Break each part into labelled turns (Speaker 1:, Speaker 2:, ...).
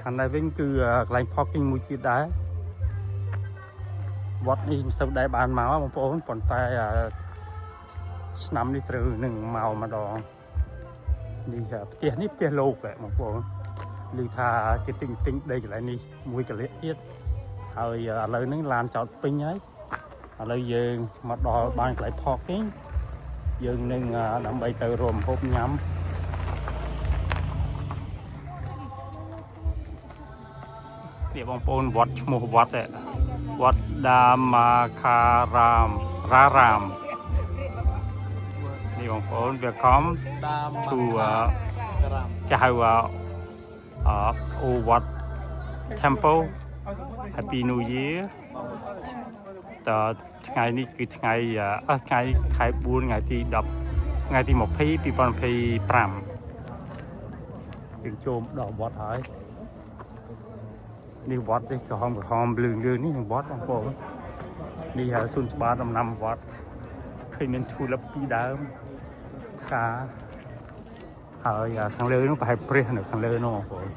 Speaker 1: ខាងនេះវិញគឺកន្លែង parking មួយទៀតដែរវត្តនេះមិនសូវដែរបានមកបងប្អូនប៉ុន្តែឆ្នាំនេះត្រូវនឹងមកម្ដងនេះផ្ទះនេះផ្ទះលោកបងប្អូនឮថាគេទិញដីកន្លែងនេះមួយកលិះទៀតហើយឥឡូវហ្នឹងឡានចោតពេញហើយឥឡូវយើងមកដល់បានកន្លែង parking យើងនឹងដើម្បីទៅរួមហូបញ៉ាំនេះបងប្អូនវត្តឈ្មោះវត្តដាមាខារាមនេះបងប្អូន welcome to គេហៅអូវត្ត temple happy new year តថ្ងៃនេះគឺថ្ងៃខែ4ថ្ងៃទី10ថ្ងៃទី20 2025យើងចូលដល់វត្តហើយនេះវត្តនេះក្រហមលឿងនេះនឹងវត្តបងប្អូននេះសួនច្បារដំណាំវត្តឃើញមាន tulip ពីដើមការហើយខាងលើនោះប្រហែលព្រះនៅខាងលើនោះបងប្អូន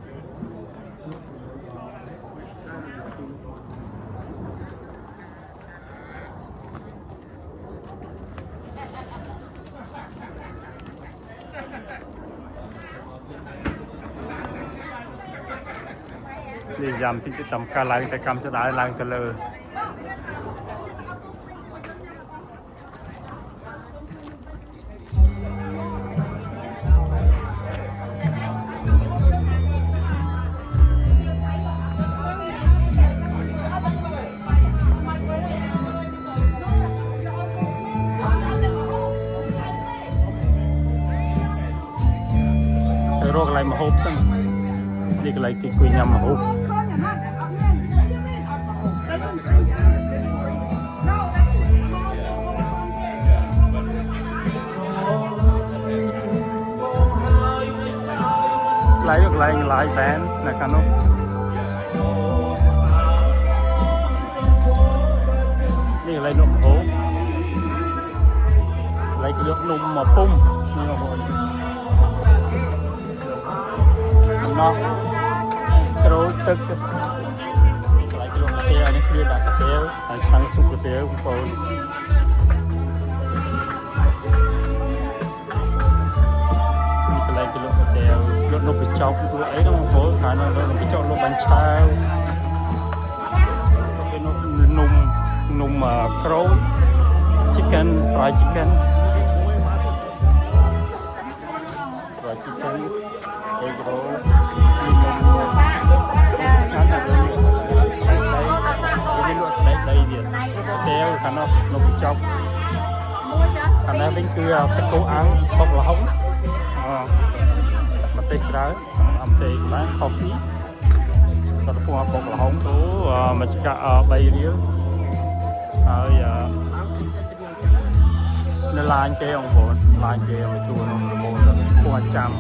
Speaker 1: នេះយ៉ាំទីទៅចំការឡើងទៅកម្មស្ដាយឡើងទៅលើរកកន្លែងម្ហូបសិននេះកន្លែងគេគួយញ៉ាំម្ហូបកន្លែងឡាយបែននៅខាងនោះនេះកន្លែងលក់ម្ហូបកន្លែងគេយកនំមកពុំនេះបងប្អូនណោះក្រូចទឹកកន្លែងគេលក់កាហ្វេនេះគ្រាដាក់កាហ្វេហើយឆ្នាំងស៊ុបកាហ្វេបងប្អូននេះកន្លែងគេលក់កាហ្វេលក់នំបញ្ចុកលក់អីហ្នឹងបងប្អូនខាងនោះនំបញ្ចុកលក់បាញ់ឆាវគេនំក្រូច chicken fried chicken egg roll តែខាងនោះនំបញ្ចុកខាងនេះវិញគឺសាច់គោអាំងបុកល្ហុងម្ទេសច្រើនអំទេបាន coffee ក៏ពងបុកល្ហុងទៅមួយចកា3រៀលហើយនៅឡាញគេបងប្អូនឡាញគេមកជួលនំល្មមពងចាំ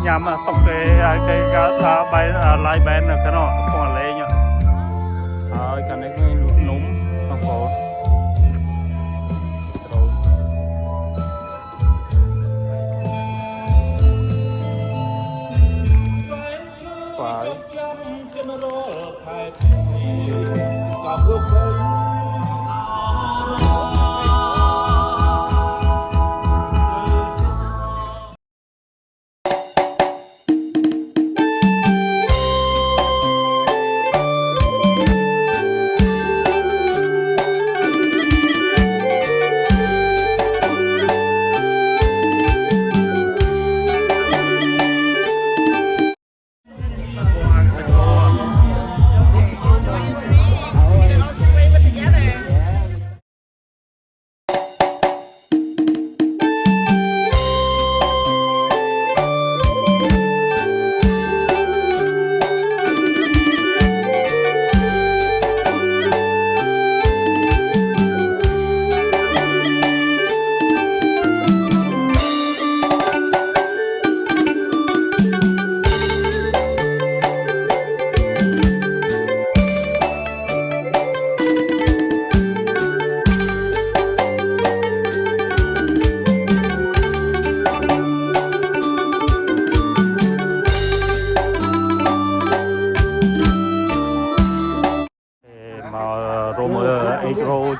Speaker 1: ញ៉ាំតុកគេឲ្យគេកាថាបាយឡាយបែននៅក្នុងពងលេងហើយកាលនេះគេលក់នំបងប្អូនស្វាយ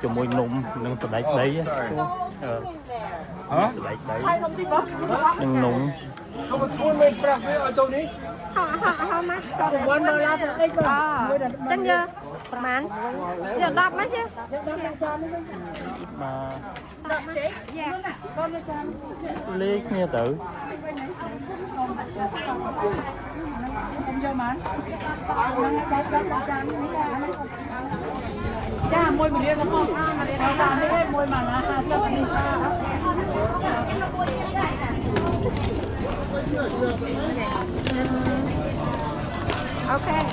Speaker 1: cho môi nụm nâng sờ đáy đấy sờ đáy đấy nâng nụm
Speaker 2: họ mắc chân chưa mán giờ đọc mấy chứ
Speaker 1: mà lấy nghe tử
Speaker 3: cha môi một đĩa đúng không? Làm cái môi mà là sao đi?
Speaker 2: ok em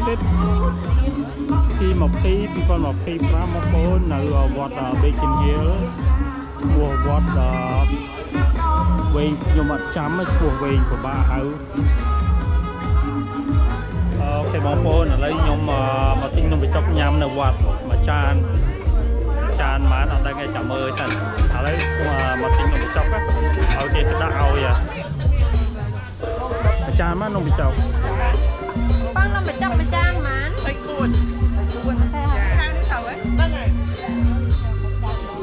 Speaker 1: Tết khi một khi con một khi ra một cô nữ vọt Beacon Hill mùa vọt về nhưng mà chấm ấy của về của bà hậu cái bóng cô là lấy nhưng mà tin nó bị chọc nhám là vọt mà chan má nó đang nghe chậm ơi thành lấy mà tin nó bị chọc á ở kia cái đau vậy chan má nó bị chọc
Speaker 2: băng nó bị chọc bị chan mà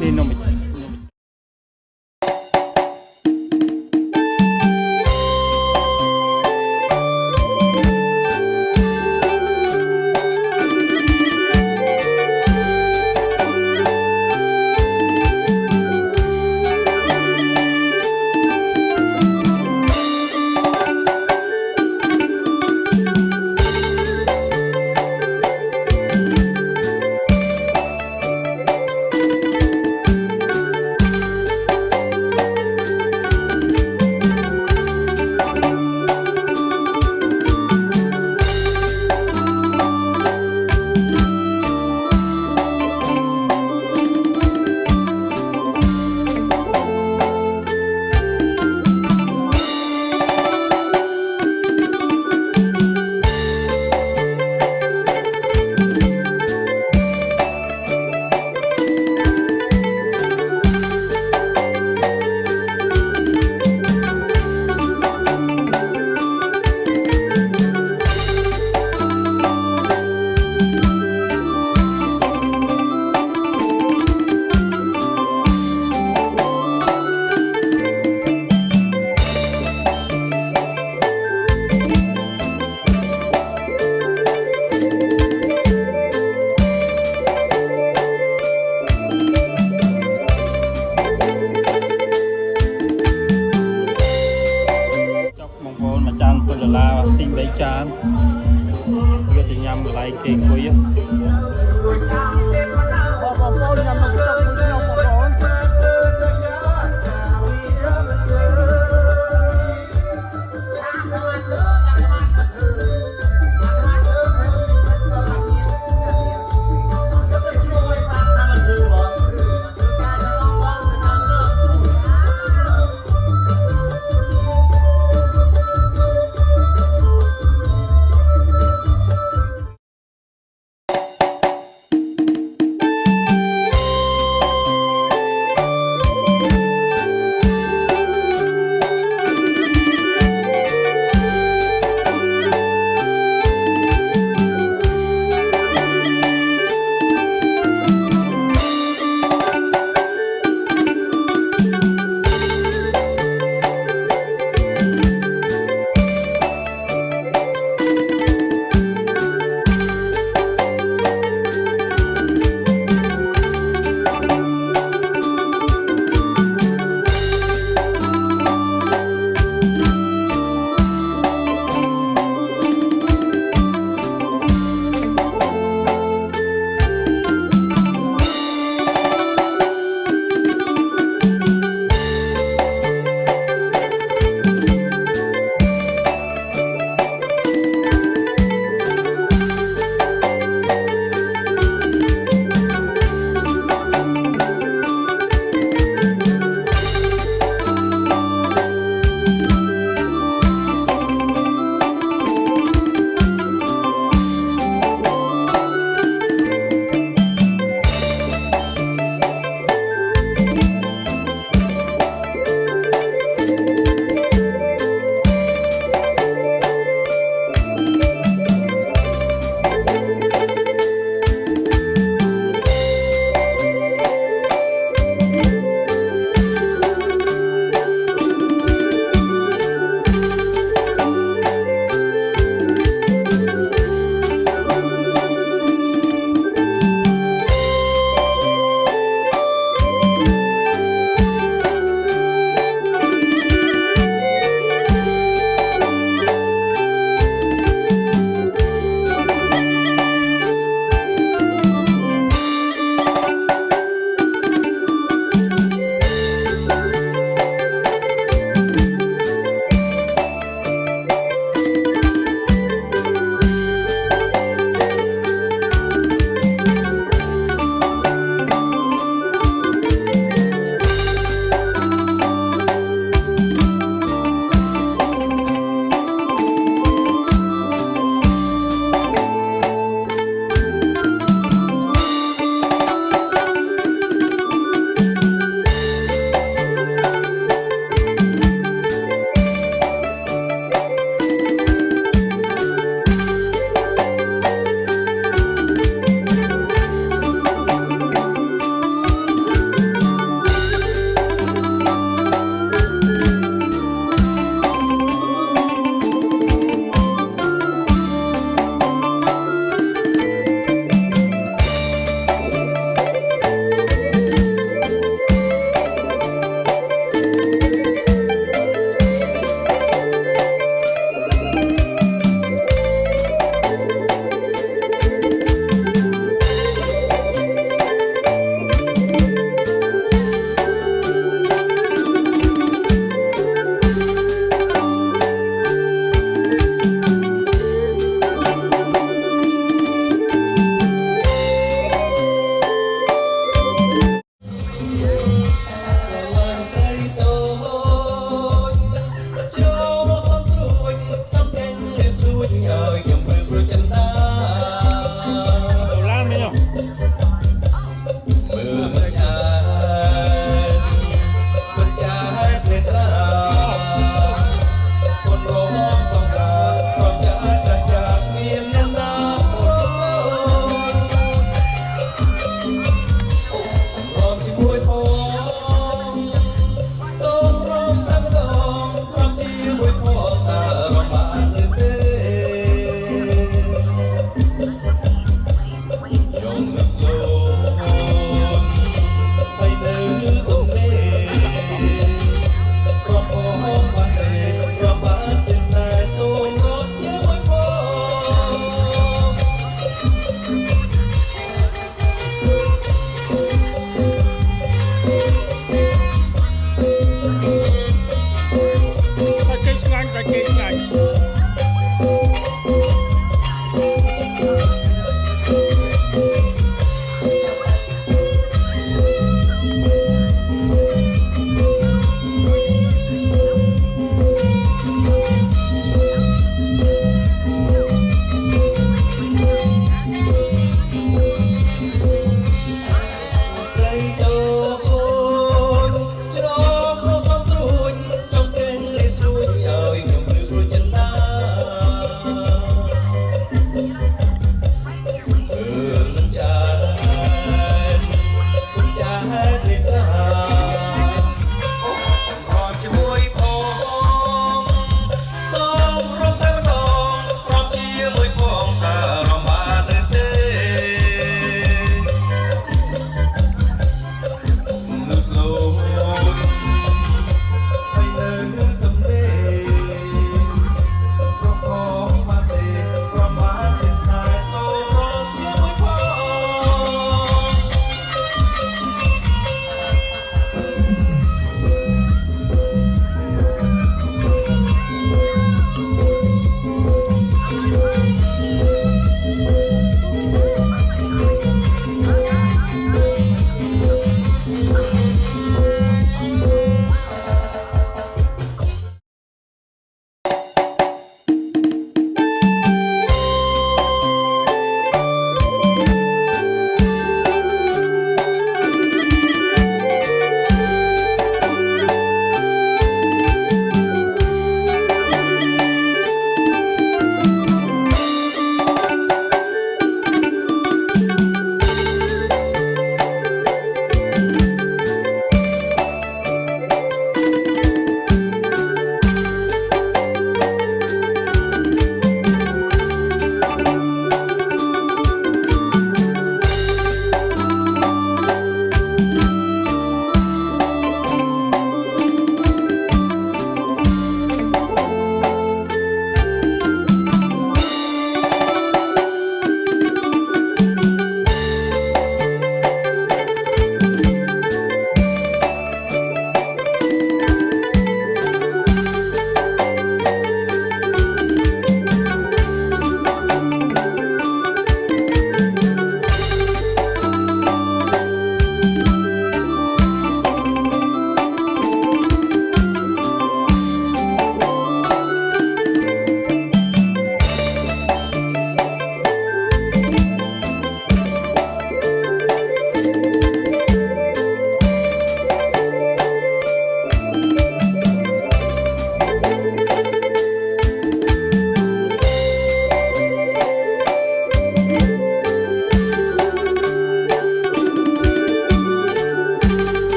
Speaker 1: nên nó bị tinh bấy chan cái thì nhầm lại tiền quý á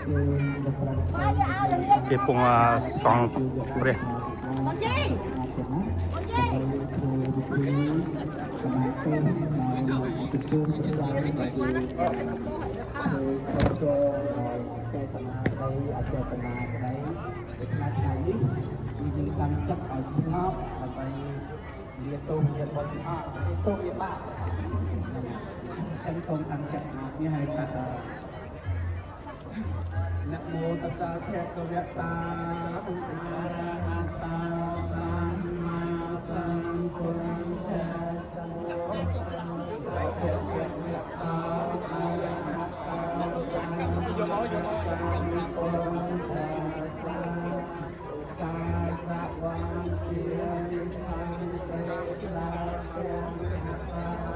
Speaker 1: គេពងសងព្រះ
Speaker 4: นะโมตัสสะภะคะวะโตอะระหะโตสัมมาสัมพุทธัสสะนะโมตัสสะภะคะวะโตอะระหะโตสัมมาสัมพุทธัสสะกาสะวะเทียนิทังเตสะเตนะตา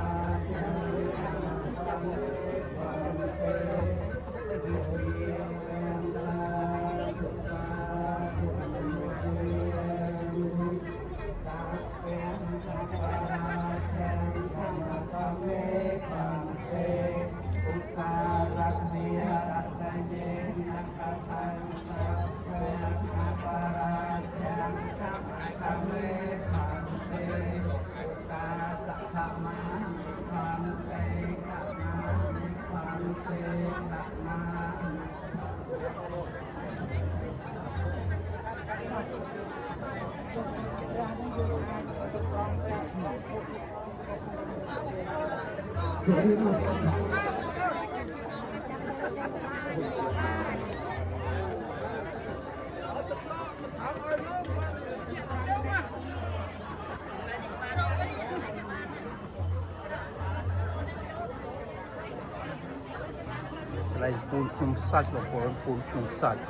Speaker 1: ไรปูนคลุมสัตว์บอกว่าปูนคลุมสัตว์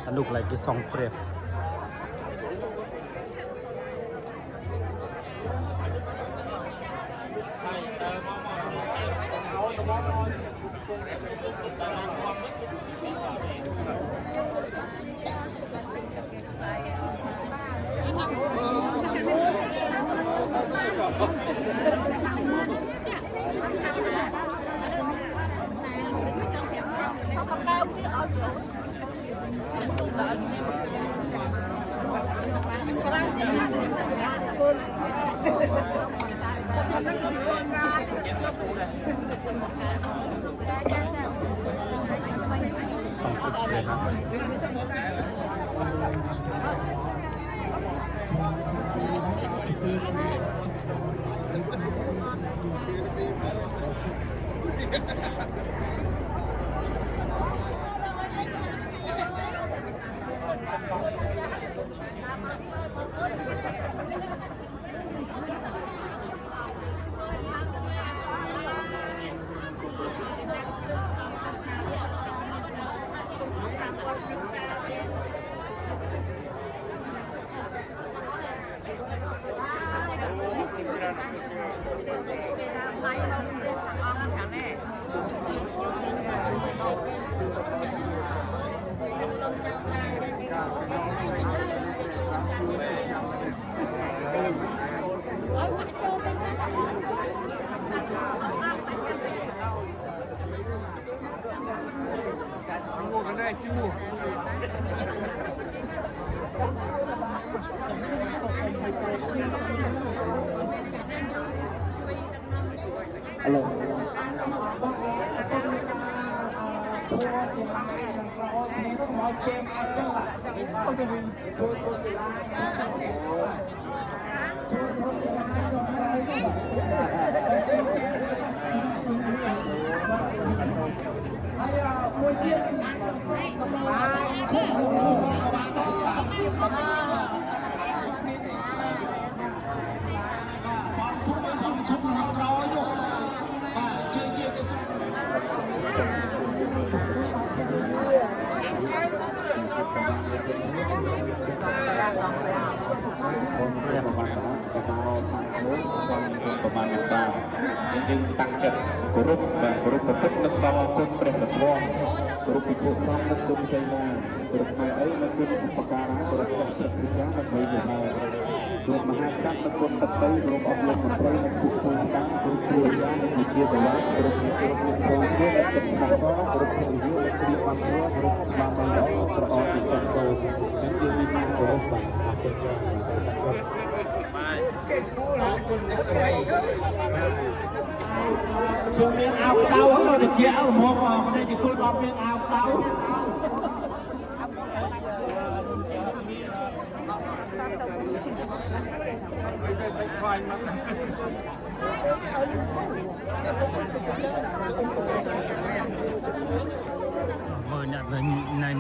Speaker 1: อนุกไรกี่สองเปรียบสองตึกเลยครับយើងតាំងចិត្តគោរពបាទគោរពប្រពុតនឹកដល់គុណព្រះសង្ឃគោរពពិភពសង្ឃនឹកគុណសីមាគោរពម៉ែអីនឹកគុណឧបការៈគោរពព្រះសិទ្ធិចាដើម្បីជាមក
Speaker 4: លោកមហាក្សត្រប្រគុណតតីលោកអស់លោកមន្ត្រីនិងผู้ធ្វើការគ្រប់គ្រងយ៉ាងវិជាតឡាគ្រប់គ្រប់គ្រប់គ្រងទឹកស្មោះសរគ្រប់គ្រប់វិទ្យាគ្រីបានស្រួលគ្រប់ស្មារតីល្អប្រអប់ពីចន្ទោចឹងយើងមានការគោរពបាទអរគុណច្រើនជុំមានអាវក្តៅទៅតិចអើមកមិនដែលជាគុណអត់មានអាវក្តៅ
Speaker 1: មើលអ្នក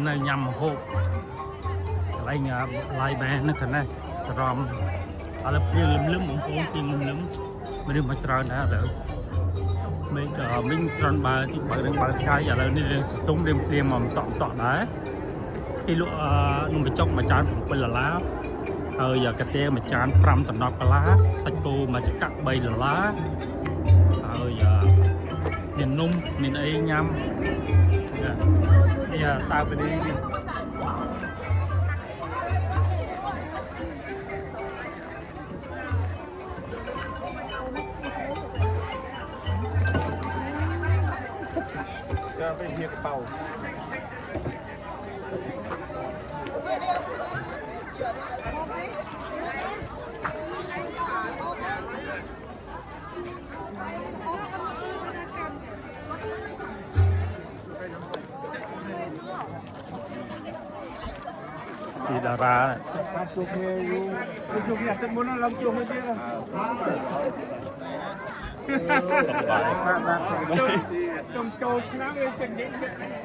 Speaker 1: នៅញ៉ាំហូបកន្លែងឡាយបែហ្នឹងគណៈអារម្មណ៍ឥឡូវព្រៀងលឹមបងប្អូនព្រៀងលឹមមនុស្សមកច្រើនដែរឥឡូវមិញត្រន់បើទីបើនឹងបើឆ្ងាយឥឡូវនេះស្ទុំរៀងព្រៀងមកតក់ដែរគេលក់នំបញ្ចុកមួយចាន7ដុល្លារហើយកាទេមួយចាន5ដុល្លារសាច់គោមួយចង្កាក់3ដុល្លារហើយមាននំមានអីញ៉ាំនេះសាវនេះไปเฮียกระเป๋าที่ดาราจุกเนี่ยอยู่จุกเนี่ยตึ้งบนนั้นเราจุกไม่เยอะจมโจกน้ำเลยจะดิ้น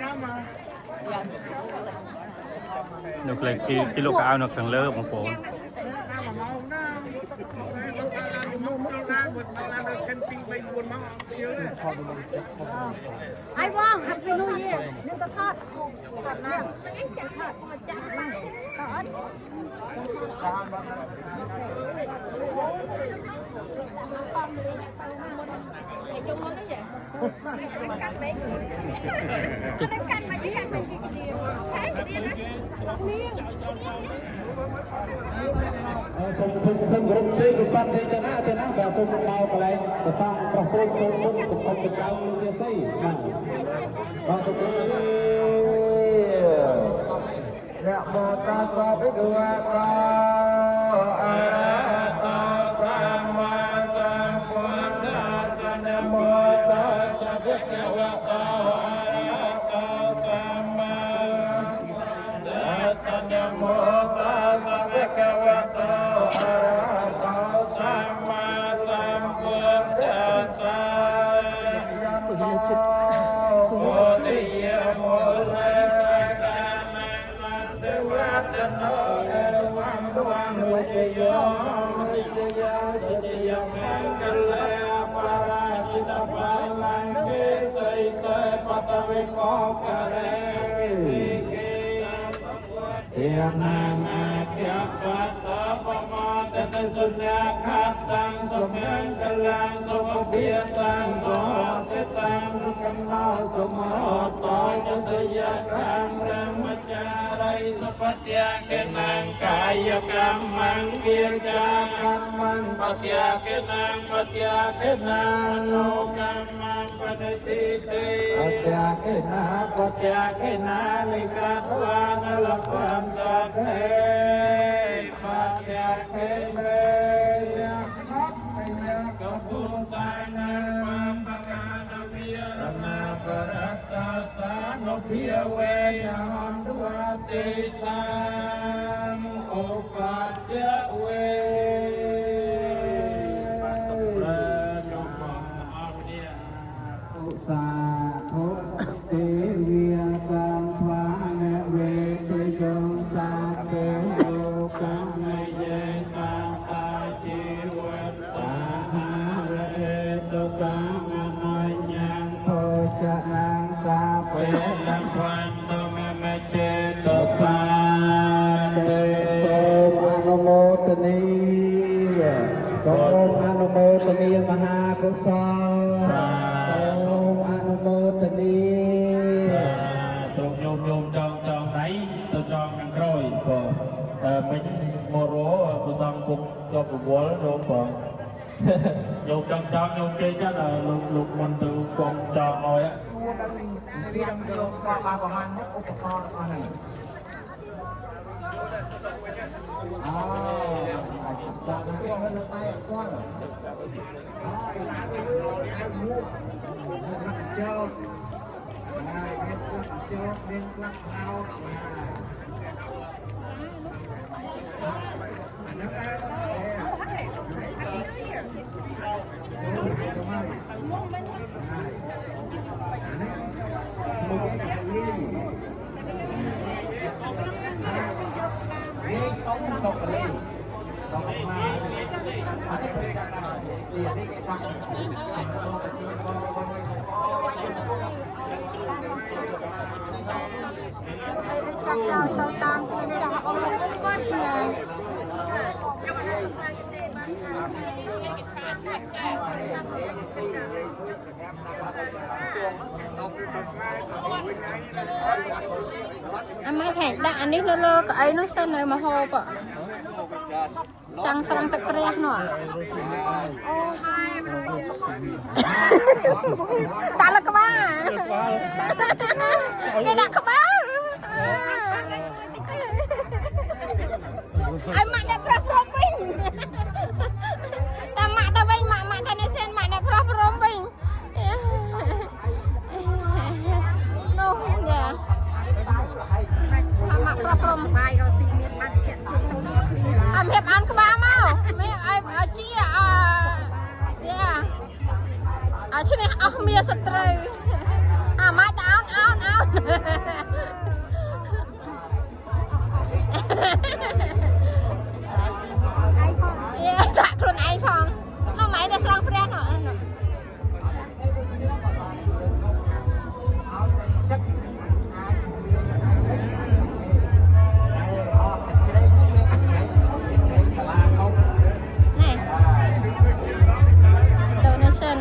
Speaker 1: น้ำมานกเล็กที่ลูกเอานกสังเลิศของผม
Speaker 2: ไอ้บ้องทำไปนู่นยี่นึ่งตะทอดทอดน้ำทอดมาจับมาทอดไอ้จงมันนี่vậy cái cắt đấy cái cắt mà chỉ cắt mình cái gì cái gì đó miếng
Speaker 4: សូមក្រុមជ័យកំបាត់ជ័យទៅណាបាទសូមមកដល់កន្លែងប្រសងប្រគំសូមមុខកំពុងទៅដល់វាស័យបាទសូមក្រុមជ័យអ្នកបតាសពវិវៈកោអរហតសម្មាសម្ពុទ្ធស្សនមតសវៈកវៈកោអរហតសម្មាស្សនមតសវៈកវៈកោអរហតសម្មាសម្ពុទ្ធស្សពុទ្ធិយមោលេนามาเกียรปัตตปมาตตสุญญาขัดตังสมังกลังสมเพียตังสหติตังสุขันนาสมโตจัสยะขังรังมัจจาริสัพพะเกนังกายกรรมังเกียจากรรมังปัจจเกนังปัจจเกนังโลกรรมังปฏิทิติปัจจเกนังปัจจเกนังลิกาทวานลพันตะเทปัจจเกเมยขับไปยกบุตานังปังปะกาวิยนาปรัตตาสานุพิเวหันตุติสังโอปัจจเวสาธุเทวียกังวาเนเวทิจงสาเตโลกังเนเยสังตาจิวัตตาหาเรตุกังอนัญญังโภชนังสาเปตังวันตุเมเมเจตุสาเตโสมอนุโมทนีโสมอนุโมทนีมหากุศลអនុមោទនីទុកញោមចង់ដៃទៅចង់ខាងក្រោយបងមិញមករកប្រសងគុក
Speaker 5: โยมบอกโยมจังโยมเก่งจังลูกมันดูกองจองเอาอ่ะ
Speaker 4: พี่ต้องโยมว่ามาประมาณอุปกรณ์อะไรอ๋อจากนั้นก็มันไปกว้างเจ้าเน้นรักเอา
Speaker 2: จับเจ้าเตาตามจับเอาลงก้อนเนี่ย anh mấy thằng đã anh ấy lơ lơ cái nó sơn này mà hộp ạ chẳng xong tật rẽ nữa ta là các ba cái đã các ba anh mặc đẹp rất rôm bình ta mặc ta bình mặc ta nói xem mặc đẹp rất rôm bình no yeah mặc rất rôm anh hiệp ăn các ba mau mấy ai chia yeah chứ này ông mía sạch rồi mai ta áo yeah tak luôn ai phong nó mày đã xong ra nữa này donation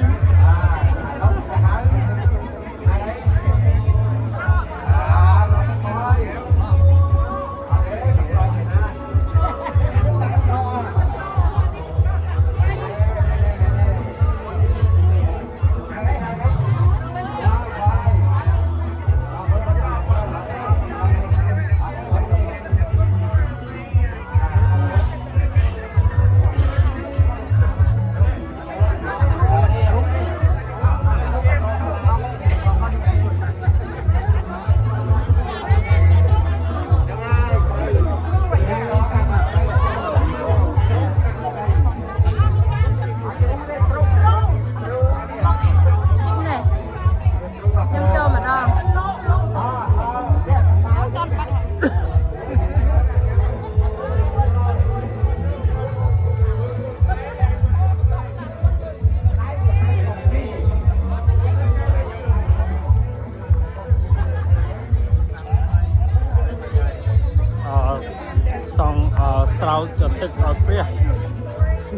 Speaker 2: sao tức ở phía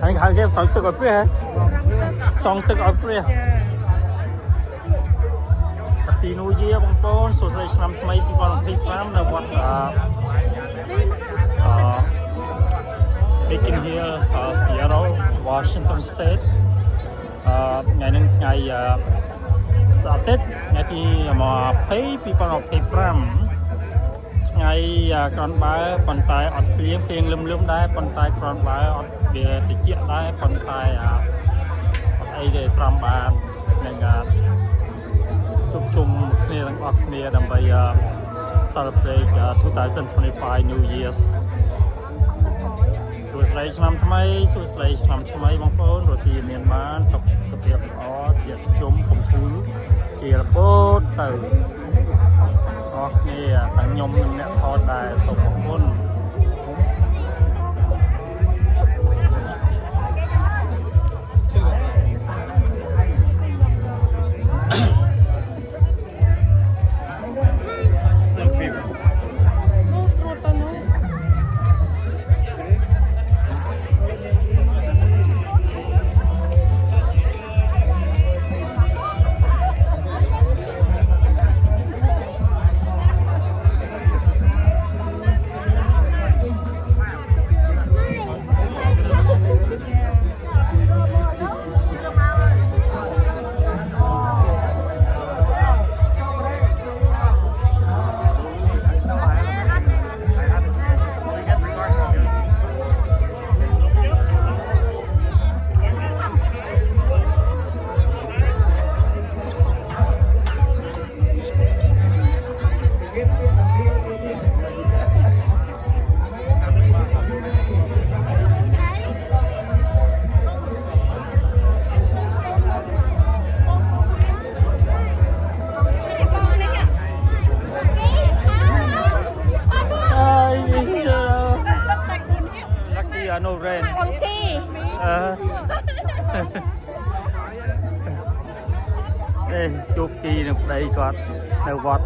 Speaker 2: anh khai cái sao tức ở phía xong tức ở phía Happy New Year បងប្អូនសួស្តីឆ្នាំថ្មី2025នៅវត្តBeacon Hill Seattle Washington State ថ្ងៃនេះថ្ងៃអាទិត្យថ្ងៃទី20 2025ថ្ងៃក្រនបើប៉ុន្តែអត់ភ្លៀងភ្លៀងលឹមដែរប៉ុន្តែក្រនបើអត់វាតិចដែរប៉ុន្តែអត់អីទេត្រង់បាននឹងជួបជុំគ្នាទាំងអស់គ្នាដើម្បី celebrate 2025 New Year's សួស្តីឆ្នាំថ្មីសួស្តីឆ្នាំថ្មីបងប្អូនរស់ស៊ីមានបានសុខភាពល្អជាជុំកុំធូរជារបូតទៅអស់គ្នាទាំងខ្ញុំនិងអ្នកថតដែរសូមអរគុណ
Speaker 1: ជួបគីនៅប្តីគាត់នៅវត្ត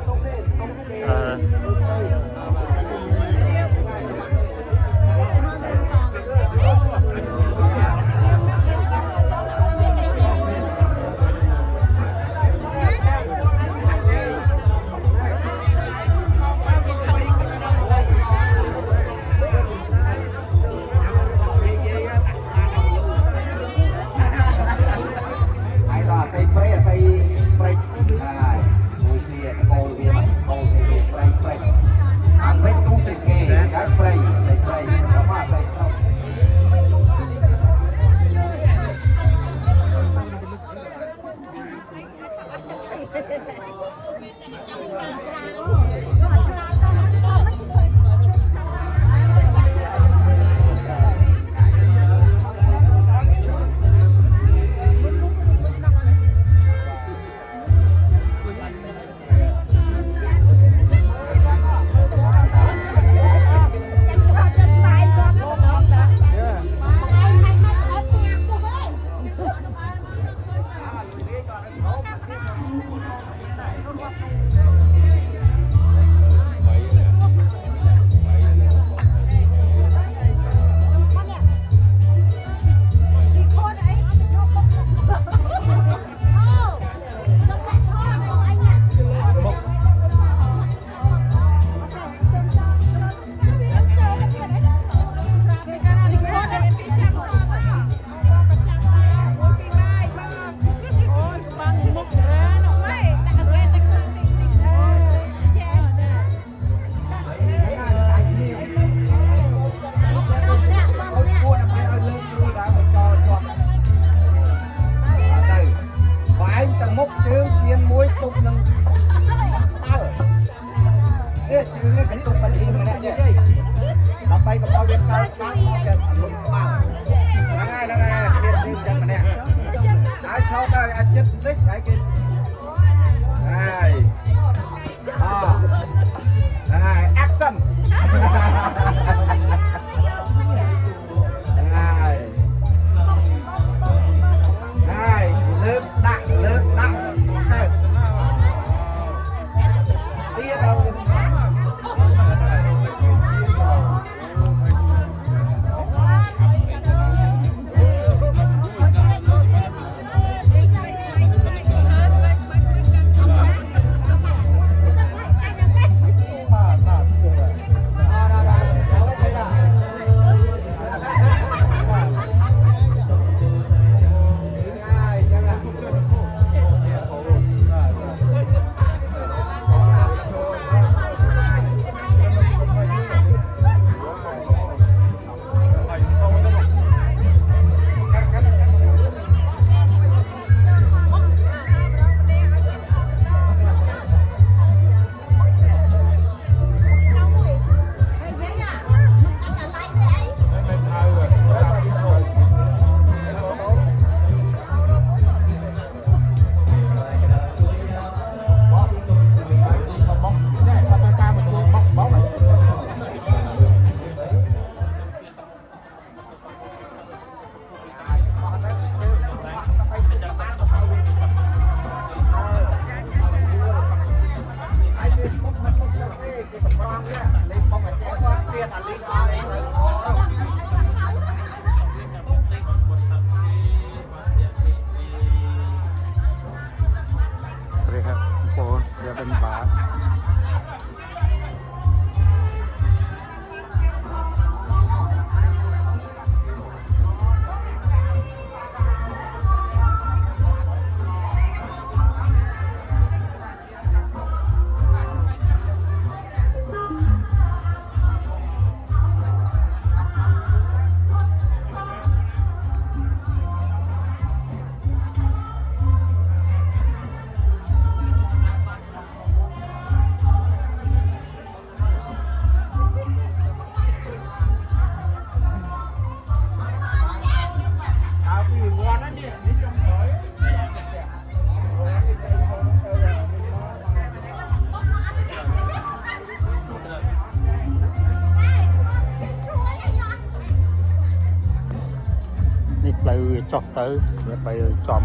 Speaker 1: ចុះទៅវាទៅចំ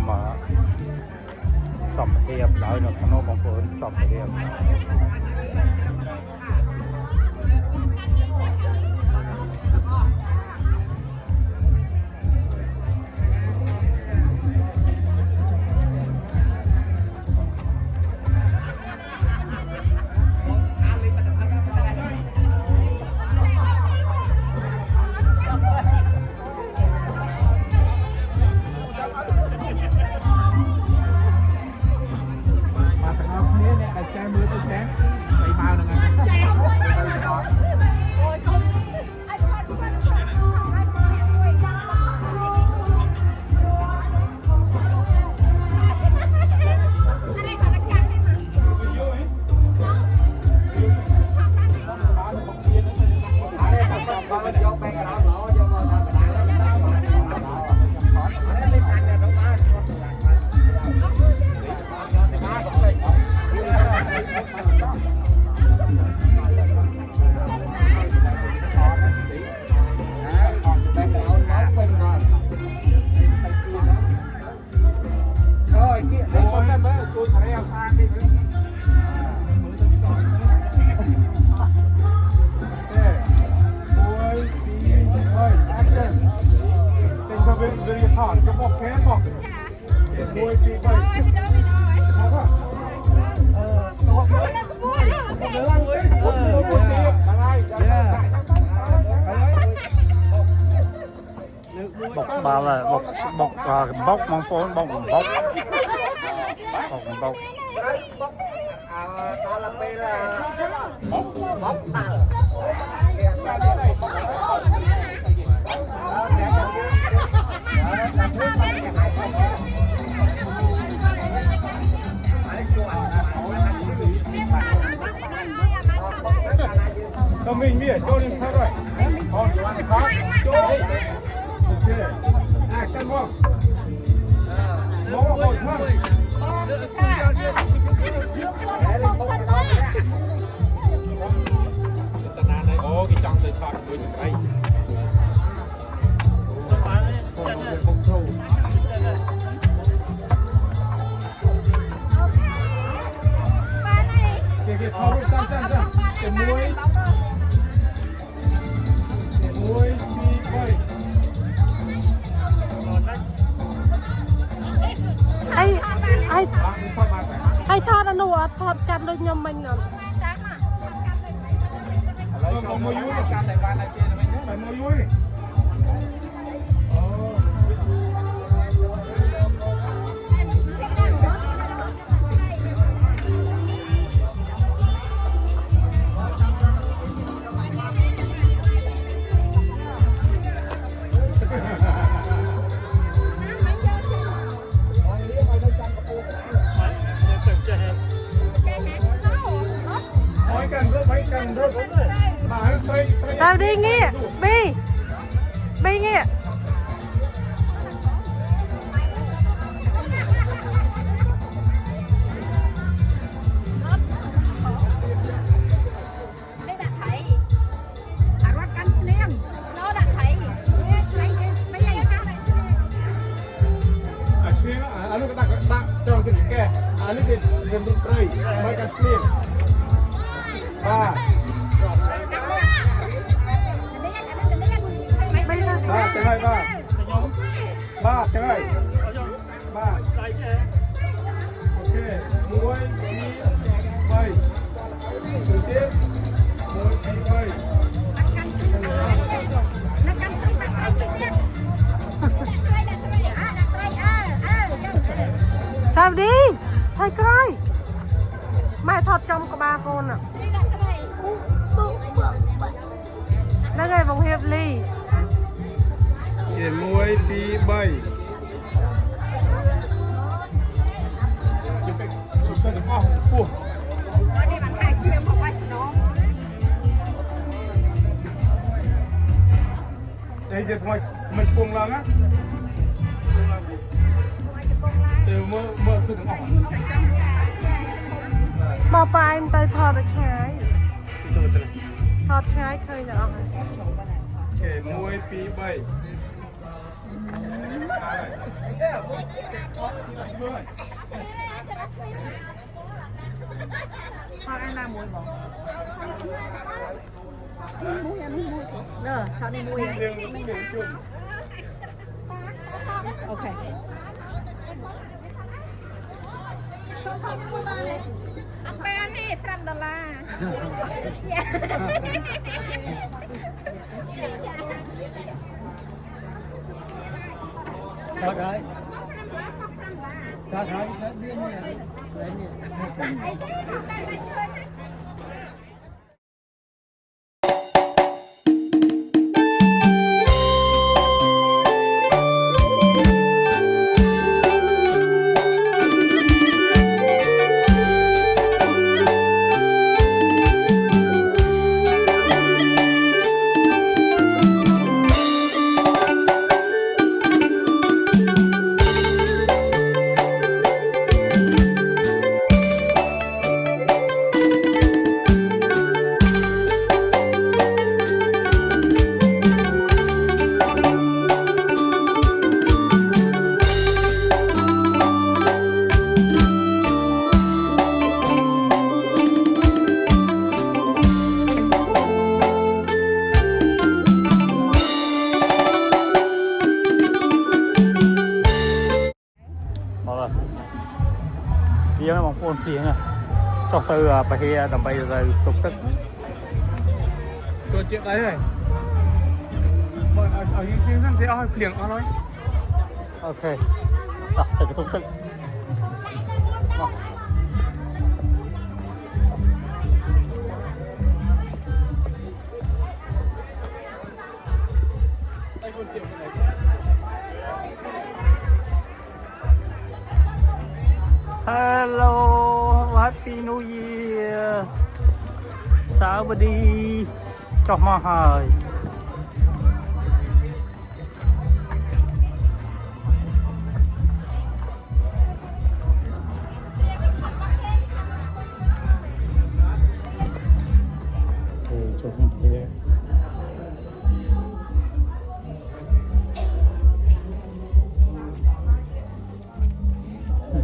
Speaker 1: สอบเทียบแล้วเนาะน้องบางคนสอบเทียบบอกบาละบอกมองโป้บอกบอก
Speaker 6: Come in here, go in front right. Oh, you want the car? Okay. Action one. More, come. Oh, cái trong tôi thoát đuôi từ đây. Không thâu. Kìa, thâu đi, chân. Cái muối. Muối, mì, quay.
Speaker 3: ไอ้ทอดอนุทอดกันโดยยำมันนั่น
Speaker 6: Mua vui là can đại ban này kia là mình nhớ phải mua vui.
Speaker 3: Tao đi nghe Bi nghe
Speaker 7: đây đã thấy rất canh xem nó đã thấy mấy ngày khác này
Speaker 6: Anu kata tak trong cái kẻ, anu cái gần đúng cây, mấy cái tiền, ba, cái hai ba, cái hai, ba, ok, muối, mì, quay, đầu tiên, muối, mì, quay.
Speaker 3: Sao đi Thôi coi Mày thọt trong có 3 con à Nó gây vòng hiệp ly
Speaker 6: Để muối tí bay. Đây giờ thôi mình cùng làm á. Từ mơ sự ngỏ.
Speaker 3: บอกไปมันเตยทอดใช้ทอดใช้เคยจะเอา
Speaker 6: Kể muối tí bay.
Speaker 3: ថតឯណាមួយបងមួយអានោះមួយណ៎ថតនេះមួយអូខេ
Speaker 7: អង្គការនេះ$5
Speaker 4: Sao đấy? Sao đấy? Sao điên này? Đấy nhỉ?
Speaker 1: បងប្អូនភ្លៀងចុះទៅបរិយាដើម្បីទៅទុកទឹក
Speaker 6: Tôi chuyện đấy này. Mọi ở những cái dân thế ơi, phiền ở thôi.
Speaker 1: អូខេតោះទៅទុកទឹក
Speaker 6: Đây con chuyện này.
Speaker 1: Hello Happy New Year សៅរ៍ดีចុះមកហើយ ចូលក្នុងផ្ទះ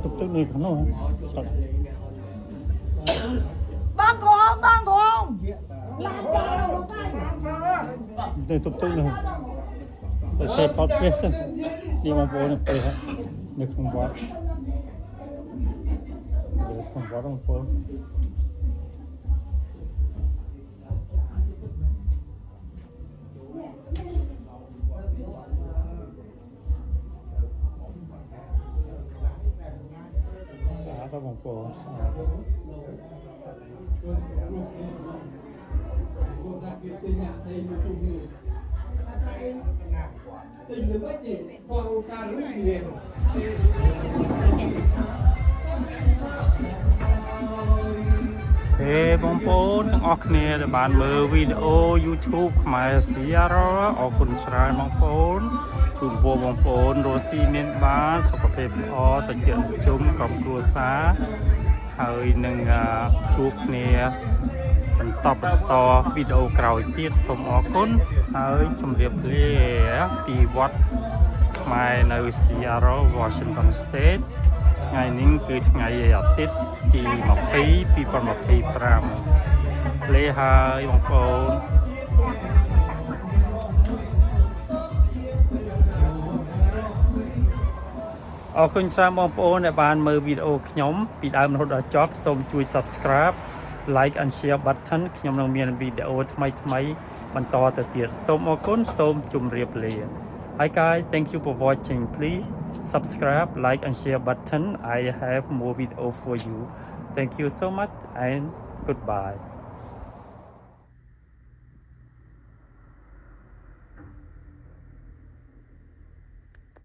Speaker 1: ទុកទឹកនេះក្នុងនោះចុះ
Speaker 3: បងក្រមបងក្រម
Speaker 1: ទៅទុកទឹកនោះទៅថតផ្ទះសិននេះបងប្អូនទៅនៅក្នុងវត្តនៅក្នុងវត្តបងប្អូន các vòng cổ thế bóng bóngទាំងអស់គ្នាដែលបានមើលវីដេអូ YouTube ខ្មែរសៀរអរគុណច្រើនបងប្អូនជូនពរបងប្អូនរស់ស៊ីមានបានសុខភាពល្អទៅជិតជុំក្រុមគ្រួសារហើយនឹងជួបគ្នាបន្តវីដេអូក្រោយទៀតសូមអរគុណហើយជម្រាបលាពីវត្តខ្មែរនៅ Seattle Washington State ថ្ងៃនេះគឺថ្ងៃអាទិត្យទី20 2025លេហើយបងប្អូនអរគុណច្រើនបងប្អូនដែលបានមើលវីដេអូខ្ញុំពីដើមរហូតដល់ចប់សូមជួយ Subscribe Like and Share button ខ្ញុំនឹងមានវីដេអូថ្មីៗបន្តទៅទៀតសូមអរគុណសូមជម្រាបលា Hi guys, thank you for watching. Please subscribe, like and share button. I have more video for you. Thank you so much and goodbye.